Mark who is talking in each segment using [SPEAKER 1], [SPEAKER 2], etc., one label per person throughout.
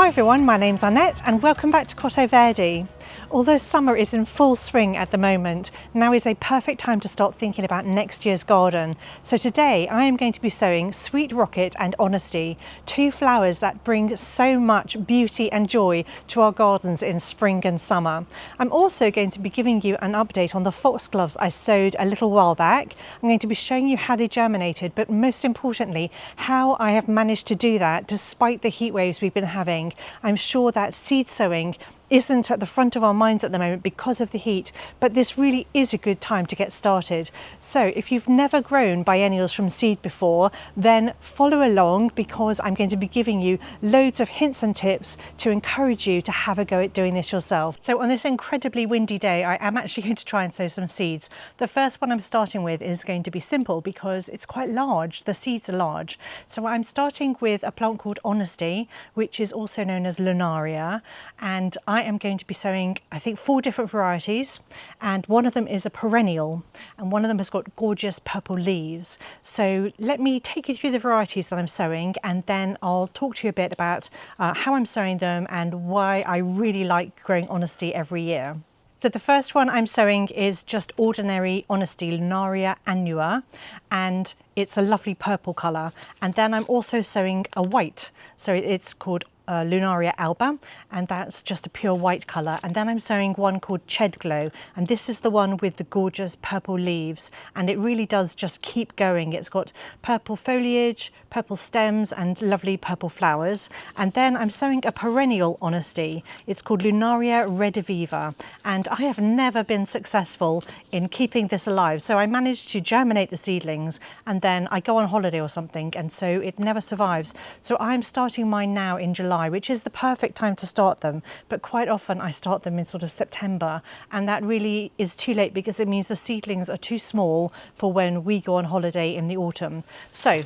[SPEAKER 1] Hi everyone, my name's Annette and welcome back to Cottoverdi. Although summer is in full swing at the moment, now is a perfect time to start thinking about next year's garden. So today I am going to be sowing Sweet Rocket and Honesty, two flowers that bring so much beauty and joy to our gardens in spring and summer. I'm also going to be giving you an update on the Foxgloves I sowed a little while back. I'm going to be showing you how they germinated, but most importantly, how I have managed to do that despite the heat waves we've been having. I'm sure that seed sowing isn't at the front of our minds at the moment because of the heat, but this really is a good time to get started. So if you've never grown biennials from seed before, then follow along because I'm going to be giving you loads of hints and tips to encourage you to have a go at doing this yourself. So on this incredibly windy day, I am actually going to try and sow some seeds. The first one I'm starting with is going to be simple because it's quite large. The seeds are large. So I'm starting with a plant called Honesty, which is also known as Lunaria, and I am going to be sowing, I think, 4 different varieties, and one of them is a perennial and one of them has got gorgeous purple leaves. So let me take you through the varieties that I'm sowing and then I'll talk to you a bit about how I'm sowing them and why I really like growing Honesty every year. So the first one I'm sowing is just ordinary Honesty, Lunaria annua, and it's a lovely purple colour. And then I'm also sowing a white, so it's called Lunaria alba, and that's just a pure white colour. And then I'm sowing one called Glow, and this is the one with the gorgeous purple leaves, and it really does just keep going. It's got purple foliage, purple stems and lovely purple flowers. And then I'm sowing a perennial Honesty. It's called Lunaria rediviva, and I have never been successful in keeping this alive. So I managed to germinate the seedlings and then I go on holiday or something, and so it never survives. So I'm starting mine now in July, which is the perfect time to start them, but quite often I start them in sort of September, and that really is too late because it means the seedlings are too small for when we go on holiday in the autumn. So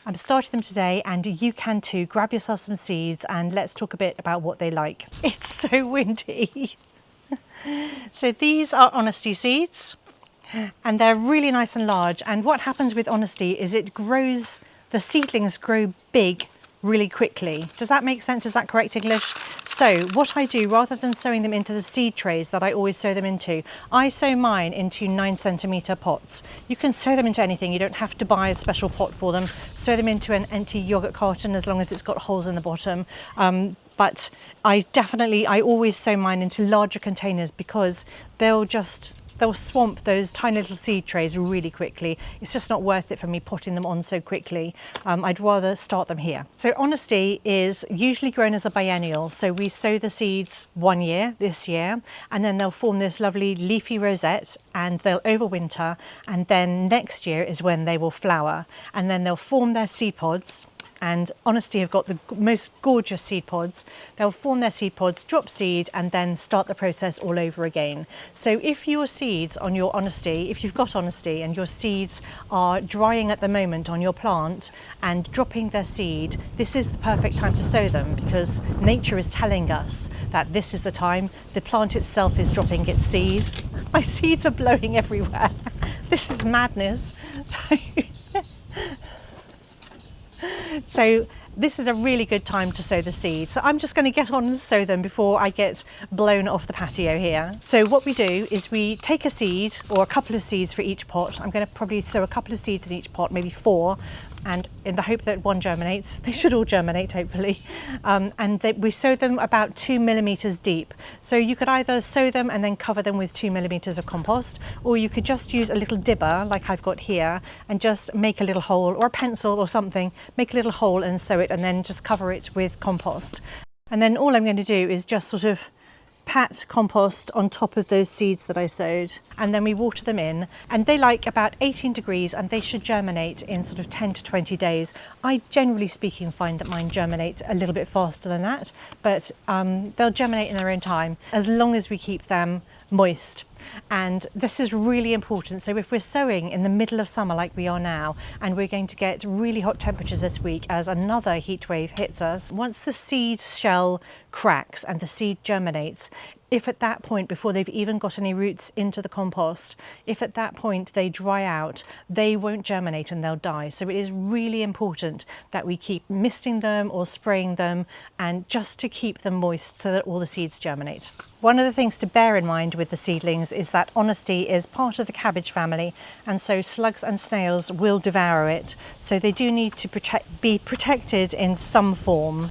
[SPEAKER 1] I'm starting them today, and you can too. Grab yourself some seeds and let's talk a bit about what they like. It's so windy. So these are Honesty seeds and they're really nice and large, and what happens with Honesty is it grows, the seedlings grow big really quickly. Does that make sense? Is that correct English? So what I do, rather than sowing them into the seed trays that I always sow them into, I sow mine into 9cm pots. You can sow them into anything. You don't have to buy a special pot for them. Sow them into an empty yogurt carton as long as it's got holes in the bottom. But I always sow mine into larger containers because they'll swamp those tiny little seed trays really quickly. It's just not worth it for me potting them on so quickly. I'd rather start them here. So Honesty is usually grown as a biennial. So we sow the seeds one year, this year, and then they'll form this lovely leafy rosette and they'll overwinter. And then next year is when they will flower. And then they'll form their seed pods. And Honesty have got the most gorgeous seed pods. They'll form their seed pods, drop seed, and then start the process all over again. So if your seeds on your Honesty, if you've got Honesty and your seeds are drying at the moment on your plant and dropping their seed, this is the perfect time to sow them because nature is telling us that this is the time. The plant itself is dropping its seed. My seeds are blowing everywhere. This is madness. So this is a really good time to sow the seeds. So I'm just going to get on and sow them before I get blown off the patio here. So what we do is we take a seed or a couple of seeds for each pot. I'm going to probably sow a couple of seeds in each pot, maybe 4, and in the hope that one germinates. They should all germinate, hopefully. And we sow them about 2 millimeters deep. So you could either sow them and then cover them with 2 millimeters of compost, or you could just use a little dibber like I've got here and just make a little hole, or a pencil or something, make a little hole and sow it and then just cover it with compost. And then all I'm going to do is just sort of pat compost on top of those seeds that I sowed, and then we water them in, and they like about 18 degrees and they should germinate in sort of 10 to 20 days. I generally speaking find that mine germinate a little bit faster than that, but they'll germinate in their own time as long as we keep them moist. And this is really important. So if we're sowing in the middle of summer like we are now, and we're going to get really hot temperatures this week as another heat wave hits us, once the seed shell cracks and the seed germinates, if at that point, before they've even got any roots into the compost, if at that point they dry out, they won't germinate and they'll die. So it is really important that we keep misting them or spraying them, and just to keep them moist so that all the seeds germinate. One of the things to bear in mind with the seedlings is that honesty is part of the cabbage family, and so slugs and snails will devour it. So they do need to be protected in some form.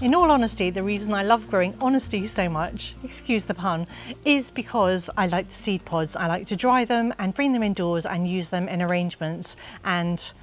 [SPEAKER 1] In all honesty, the reason I love growing honesty so much, excuse the pun, is because I like the seed pods. I like to dry them and bring them indoors and use them in arrangements, and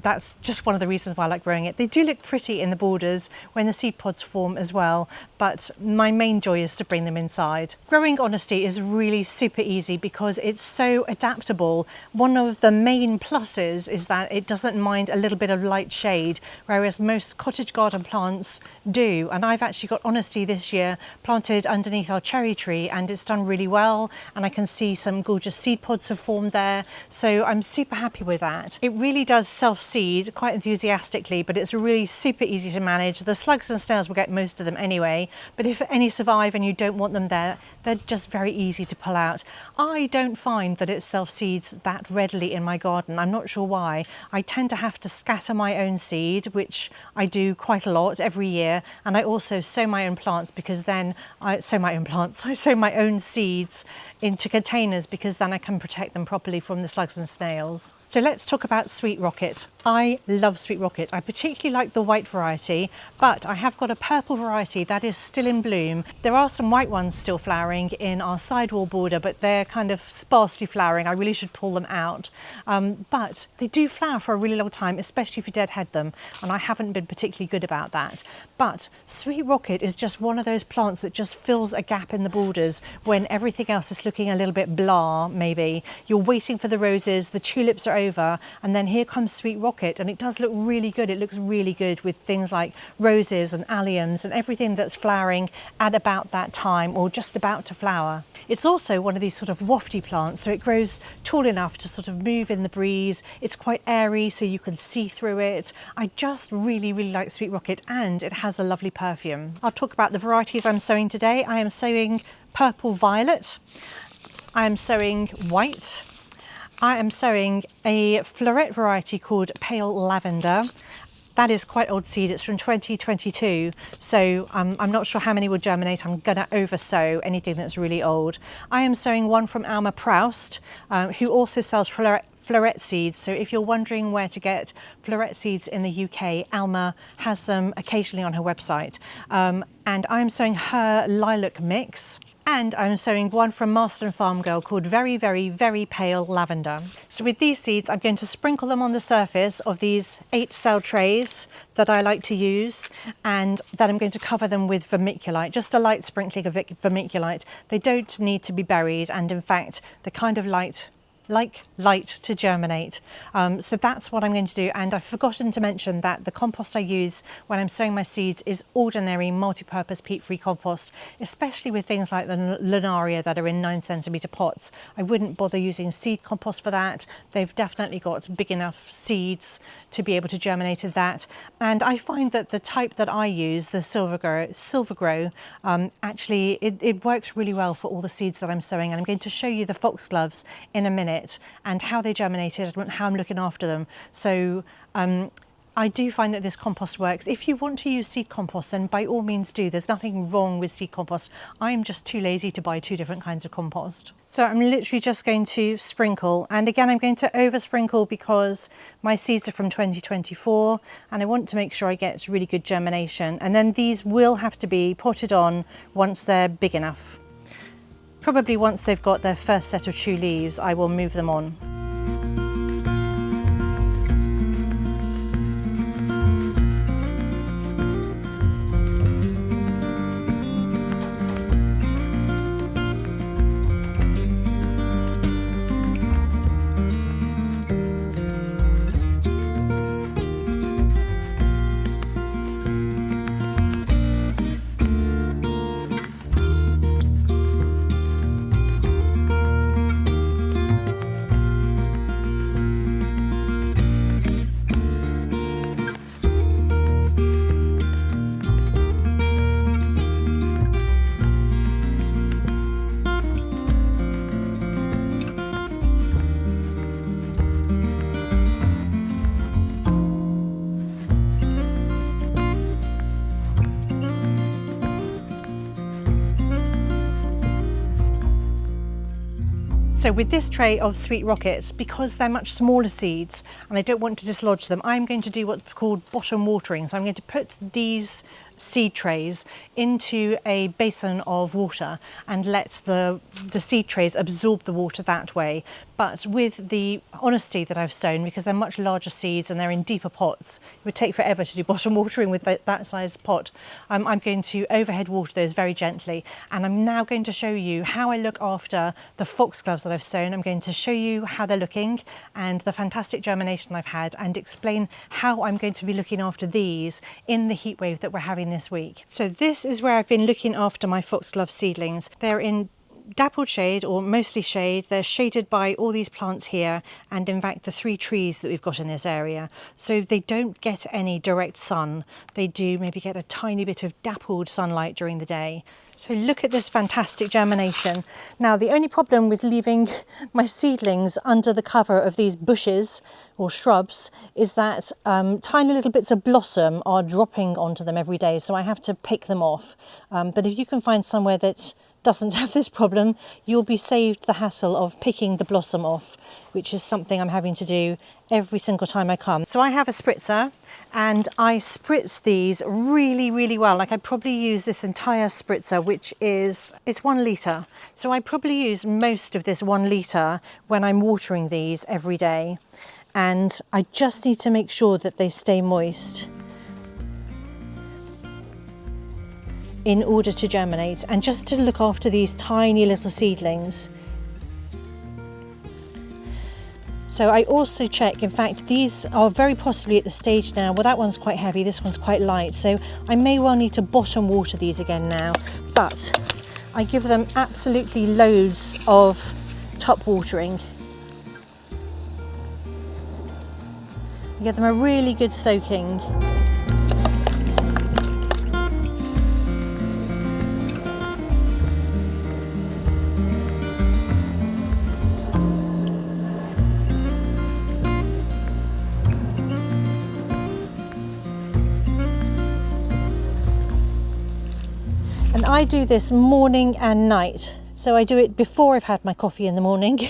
[SPEAKER 1] that's just one of the reasons why I like growing it. They do look pretty in the borders when the seed pods form as well, but my main joy is to bring them inside. Growing honesty is really super easy because it's so adaptable. One of the main pluses is that it doesn't mind a little bit of light shade, whereas most cottage garden plants do. And I've actually got honesty this year planted underneath our cherry tree, and it's done really well, and I can see some gorgeous seed pods have formed there, so I'm super happy with that. It really does self-seed quite enthusiastically, but it's really super easy to manage. The slugs and snails will get most of them anyway, but if any survive and you don't want them there, they're just very easy to pull out. I don't find that it self-seeds that readily in my garden. I'm not sure why. I tend to have to scatter my own seed, which I do quite a lot every year, and I also sow my own plants, because then I sow my own seeds into containers, because then I can protect them properly from the slugs and snails. So let's talk about Sweet Rocket. I love Sweet Rocket. I particularly like the white variety, but I have got a purple variety that is still in bloom. There are some white ones still flowering in our sidewall border, but they're kind of sparsely flowering. I really should pull them out. But they do flower for a really long time, especially if you deadhead them, and I haven't been particularly good about that. But Sweet Rocket is just one of those plants that just fills a gap in the borders when everything else is looking a little bit blah, maybe. You're waiting for the roses, the tulips are over, and then here comes Sweet Rocket, and it does look really good. It looks really good with things like roses and alliums and everything that's flowering at about that time or just about to flower. It's also one of these sort of wafty plants, so it grows tall enough to sort of move in the breeze. It's quite airy, so you can see through it. I just really, really like Sweet Rocket, and it has a lovely perfume. I'll talk about the varieties I'm sowing today. I am sowing purple violet. I am sowing white. I am sowing a floret variety called Pale Lavender. That is quite old seed. It's from 2022, so I'm not sure how many will germinate. I'm going to oversow anything that's really old. I am sowing one from Alma Proust, who also sells floret seeds. So if you're wondering where to get floret seeds in the UK, Alma has them occasionally on her website. And I'm sowing her lilac mix. And I'm sowing one from Marston Farm Girl called Very, Very, Very Pale Lavender. So with these seeds, I'm going to sprinkle them on the surface of these 8-cell trays that I like to use, and then I'm going to cover them with vermiculite, just a light sprinkling of vermiculite. They don't need to be buried, and in fact, they're kind of light to germinate. So that's what I'm going to do. And I've forgotten to mention that the compost I use when I'm sowing my seeds is ordinary multi-purpose peat-free compost, especially with things like the lunaria that are in 9cm pots. I wouldn't bother using seed compost for that. They've definitely got big enough seeds to be able to germinate in that. And I find that the type that I use, the Silver Grow, actually it works really well for all the seeds that I'm sowing. And I'm going to show you the Foxgloves in a minute, and how they germinated and how I'm looking after them. So I do find that this compost works. If you want to use seed compost, then by all means do. There's nothing wrong with seed compost. I'm just too lazy to buy 2 different kinds of compost. So I'm literally just going to sprinkle, and again I'm going to over sprinkle because my seeds are from 2024 and I want to make sure I get really good germination. And then these will have to be potted on once they're big enough. Probably once they've got their first set of true leaves, I will move them on. So with this tray of Sweet Rockets, because they're much smaller seeds and I don't want to dislodge them, I'm going to do what's called bottom watering. So I'm going to put these seed trays into a basin of water and let the seed trays absorb the water that way. But with the honesty that I've sown, because they're much larger seeds and they're in deeper pots, it would take forever to do bottom watering with that size pot. I'm going to overhead water those very gently, and I'm now going to show you how I look after the foxgloves that I've sown. I'm going to show you how they're looking and the fantastic germination I've had, and explain how I'm going to be looking after these in the heat wave that we're having this week. So this is where I've been looking after my foxglove seedlings. They're in dappled shade, or mostly shade. They're shaded by all these plants here, and in fact the 3 trees that we've got in this area. So they don't get any direct sun. They do maybe get a tiny bit of dappled sunlight during the day. So look at this fantastic germination. Now the only problem with leaving my seedlings under the cover of these bushes or shrubs is that tiny little bits of blossom are dropping onto them every day, so I have to pick them off. But if you can find somewhere that doesn't have this problem, you'll be saved the hassle of picking the blossom off, which is something I'm having to do every single time I come. So I have a spritzer and I spritz these really well. Like I probably use this entire spritzer, which is, it's 1 litre. So I probably use most of this 1 litre when I'm watering these every day. And I just need to make sure that they stay moist in order to germinate, and just to look after these tiny little seedlings. So I also check, in fact these are very possibly at the stage now, well that one's quite heavy, this one's quite light, so I may well need to bottom water these again now, but I give them absolutely loads of top watering. I give them a really good soaking. And I do this morning and night. So I do it before I've had my coffee in the morning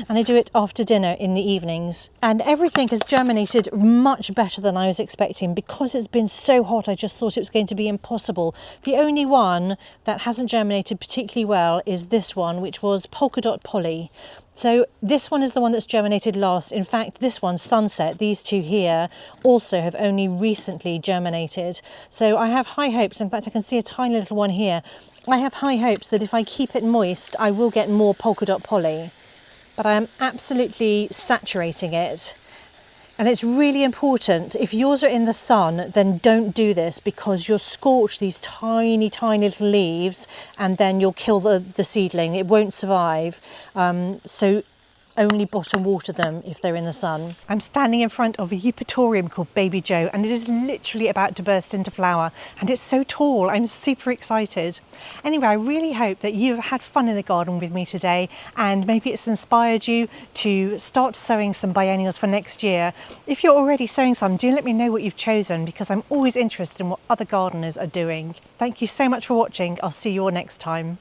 [SPEAKER 1] and I do it after dinner in the evenings. And everything has germinated much better than I was expecting. Because it's been so hot, I just thought it was going to be impossible. The only one that hasn't germinated particularly well is this one, which was polka dot poly. So this one is the one that's germinated last. In fact, this one, Sunset, these 2 here, also have only recently germinated. So I have high hopes. In fact, I can see a tiny little one here. I have high hopes that if I keep it moist, I will get more polka dot poly. But I am absolutely saturating it. And it's really important, if yours are in the sun, then don't do this, because you'll scorch these tiny little leaves and then you'll kill the seedling. It won't survive. So only bottom water them if they're in the sun. I'm standing in front of a eupatorium called Baby Joe, and it is literally about to burst into flower, and it's so tall. I'm super excited. Anyway, I really hope that you've had fun in the garden with me today, and maybe it's inspired you to start sowing some biennials for next year. If you're already sowing some, do let me know what you've chosen, because I'm always interested in what other gardeners are doing. Thank you so much for watching. I'll see you all next time.